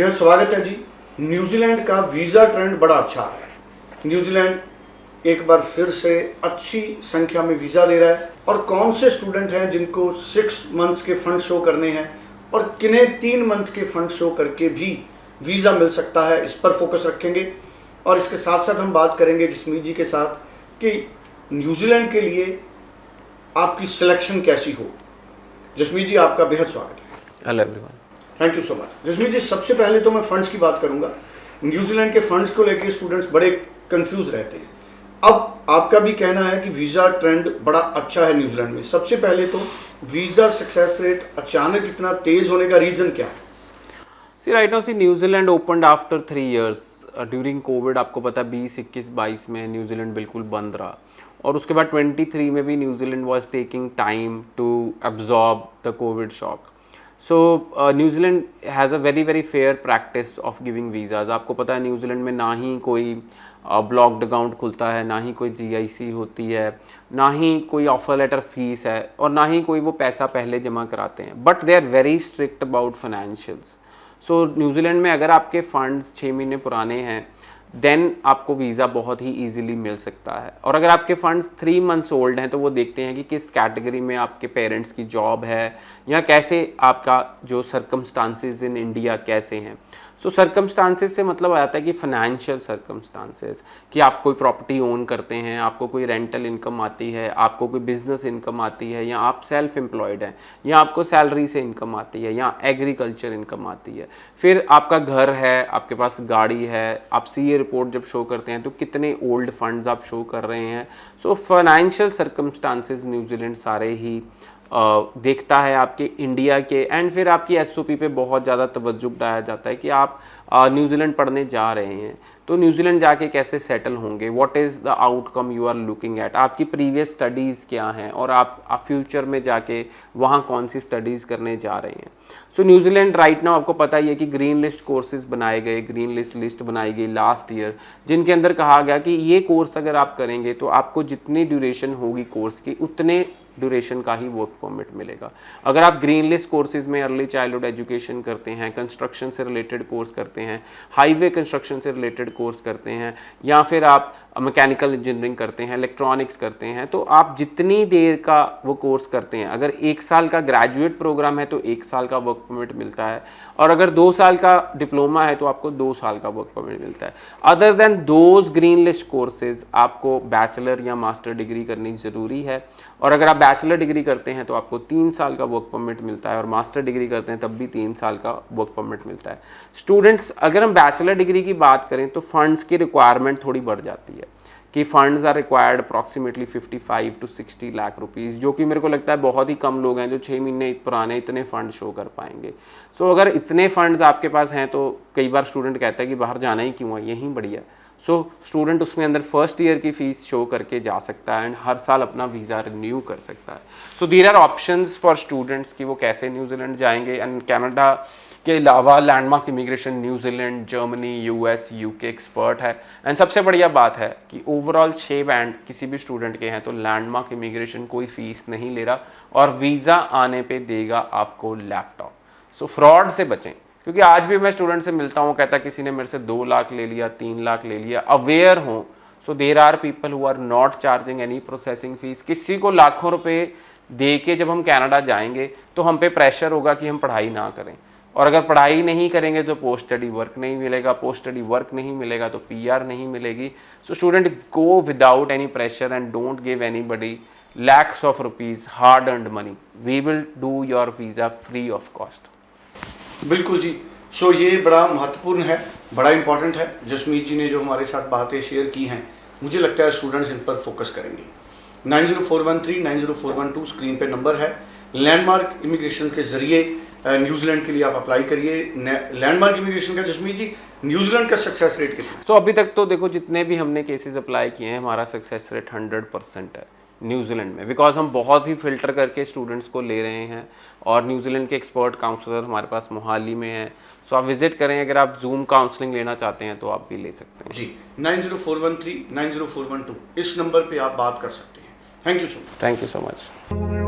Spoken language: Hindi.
बेहद स्वागत है जी। न्यूजीलैंड का वीज़ा ट्रेंड बड़ा अच्छा है। न्यूजीलैंड एक बार फिर से अच्छी संख्या में वीज़ा दे रहा है। और कौन से स्टूडेंट हैं जिनको 6 मंथ्स के फंड शो करने हैं और किन्हें 3 मंथ के फंड शो करके भी वीज़ा मिल सकता है, इस पर फोकस रखेंगे। और इसके साथ साथ हम बात करेंगे जसमीत जी के साथ कि न्यूजीलैंड के लिए आपकी सिलेक्शन कैसी हो। जसमीत जी, आपका बेहद स्वागत है। Hello everyone. Thank you so much. Jasmeet ji, सबसे पहले तो मैं फंड्स की बात करूंगा। न्यूजीलैंड के फंड्स को लेकर स्टूडेंट्स बड़े कंफ्यूज रहते हैं। अब आपका भी कहना है कि वीज़ा ट्रेंड बड़ा अच्छा है न्यूजीलैंड में। सबसे पहले तो वीज़ा सक्सेस रेट अचानक इतना तेज होने का रीज़न क्या है? Right now New Zealand opened after 3 years during Covid. आपको पता है 20, 21, 22 में न्यूजीलैंड बिल्कुल बंद रहा और उसके बाद 23 में भी New Zealand was taking time to absorb the covid shock. So New Zealand has a very fair practice of giving visas. आपको पता है न्यूजीलैंड में ना ही कोई ब्लॉक्ड अकाउंट खुलता है, ना ही कोई GIC होती है, ना ही कोई ऑफर लेटर फीस है और ना ही कोई वो पैसा पहले जमा कराते हैं। But they are very strict about financials. So New Zealand में अगर आपके फंड्स 6 महीने पुराने हैं देन आपको वीज़ा बहुत ही ईजिली मिल सकता है। और अगर आपके फंड्स 3 मंथ्स ओल्ड हैं तो वो देखते हैं कि किस कैटेगरी में आपके पेरेंट्स की जॉब है या कैसे आपका जो सर्कमस्टांसेस इन इंडिया कैसे हैं। सो सर्कमस्टांसेस से मतलब आता है कि फाइनेंशियल सर्कमस्टांसेस, कि आप कोई प्रॉपर्टी ओन करते हैं, आपको कोई रेंटल इनकम आती है, आपको कोई बिजनेस इनकम आती है, या आप सेल्फ एम्प्लॉयड हैं, या आपको सैलरी से इनकम आती है, या एग्रीकल्चर इनकम आती है, फिर आपका घर है, आपके पास गाड़ी है, आप CA रिपोर्ट जब शो करते हैं तो कितने ओल्ड फंड्स आप शो कर रहे हैं। सो फाइनेंशियल सर्कमस्टांसेस न्यूजीलैंड सारे ही देखता है आपके इंडिया के। एंड फिर आपकी SOP पे बहुत ज़्यादा तवज्जो बढ़ाया जाता है कि आप न्यूजीलैंड पढ़ने जा रहे हैं तो न्यूजीलैंड जाके कैसे सेटल होंगे, what is the outcome you are looking at, आपकी प्रीवियस स्टडीज़ क्या हैं और आप फ्यूचर में जाके वहाँ कौन सी स्टडीज़ करने जा रहे हैं। सो न्यूजीलैंड राइट नाउ आपको पता ही है कि ग्रीन लिस्ट कोर्सेज बनाए गए, ग्रीन लिस्ट बनाई गई लास्ट ईयर, जिनके अंदर कहा गया कि ये कोर्स अगर आप करेंगे तो आपको जितनी ड्यूरेशन होगी कोर्स की उतने ड्यूरेशन का ही वर्क परमिट मिलेगा। अगर आप ग्रीन लिस्ट कोर्सेज में अर्ली चाइल्डहुड एजुकेशन करते हैं, कंस्ट्रक्शन से रिलेटेड कोर्स करते हैं, हाईवे कंस्ट्रक्शन से रिलेटेड कोर्स करते हैं, या फिर आप मैकेनिकल इंजीनियरिंग करते हैं, इलेक्ट्रॉनिक्स करते हैं, तो आप जितनी देर का वो कोर्स करते हैं, अगर 1 साल का ग्रेजुएट प्रोग्राम है तो 1 साल का वर्क परमिट मिलता है, और अगर 2 साल का डिप्लोमा है तो आपको 2 साल का वर्क परमिट मिलता है। Other than those green list courses आपको बैचलर या मास्टर डिग्री करनी ज़रूरी है, और अगर आप बैचलर डिग्री करते हैं तो आपको 3 साल का वर्क परमिट मिलता है, और मास्टर डिग्री करते हैं तब भी 3 साल का वर्क परमिट मिलता है। स्टूडेंट्स, अगर हम बैचलर डिग्री की बात करें तो फंड्स की रिक्वायरमेंट थोड़ी बढ़ जाती है कि funds are required approximately 55 to 60 lakh rupees, जो कि मेरे को लगता है बहुत ही कम लोग हैं जो 6 महीने पुराने इतने फ़ंड शो कर पाएंगे। सो अगर इतने फंड्स आपके पास हैं तो कई बार स्टूडेंट कहता है कि बाहर जाना ही क्यों है, यहीं बढ़िया। सो स्टूडेंट उसमें अंदर फर्स्ट ईयर की फ़ीस शो करके जा सकता है एंड हर साल अपना वीज़ा रिन्यू कर सकता है। So there are options for students कि वो कैसे न्यूजीलैंड जाएंगे। एंड कनाडा के अलावा landmark immigration New Zealand, Germany, US, UK expert है। एंड सबसे बढ़िया बात है कि ओवरऑल 6 बैंड किसी भी स्टूडेंट के हैं तो लैंडमार्क इमिग्रेशन कोई फ़ीस नहीं ले रहा और वीज़ा आने पे देगा आपको लैपटॉप। सो फ्रॉड से बचें, क्योंकि आज भी मैं स्टूडेंट से मिलता हूँ, कहता किसी ने मेरे से 2 लाख ले लिया, 3 लाख ले लिया। अवेयर हो। So there are people who are not charging any processing fees. किसी को लाखों रुपए दे के जब हम कनाडा जाएंगे तो हम पे प्रेशर होगा कि हम पढ़ाई ना करें, और अगर पढ़ाई नहीं करेंगे तो पोस्ट स्टडी वर्क नहीं मिलेगा, पोस्ट स्टडी वर्क नहीं मिलेगा तो PR नहीं मिलेगी। So student, go without any pressure and don't give anybody lakhs of rupees hard earned money. We will do your visa free of cost. बिल्कुल जी। सो ये बड़ा महत्वपूर्ण है, बड़ा इंपॉर्टेंट है। जसमीत जी ने जो हमारे साथ बातें शेयर की हैं, मुझे लगता है स्टूडेंट्स इन पर फोकस करेंगे। 90413 90412 स्क्रीन पे नंबर है। लैंडमार्क इमिग्रेशन के ज़रिए न्यूजीलैंड के लिए आप अप्लाई करिए। लैंडमार्क इमिग्रेशन का जसमीत जी, न्यूजीलैंड का सक्सेस रेट कितना है? सो अभी तक तो देखो जितने भी हमने केसेस अप्लाई किए हैं हमारा सक्सेस रेट 100% है न्यूजीलैंड में, बिकॉज हम बहुत ही फिल्टर करके स्टूडेंट्स को ले रहे हैं और न्यूजीलैंड के एक्सपर्ट काउंसलर हमारे पास मोहाली में है। सो आप विजिट करें, अगर आप जूम काउंसलिंग लेना चाहते हैं तो आप भी ले सकते हैं जी। 90413 90412 इस नंबर पे आप बात कर सकते हैं। Thank you so much. Thank you so much.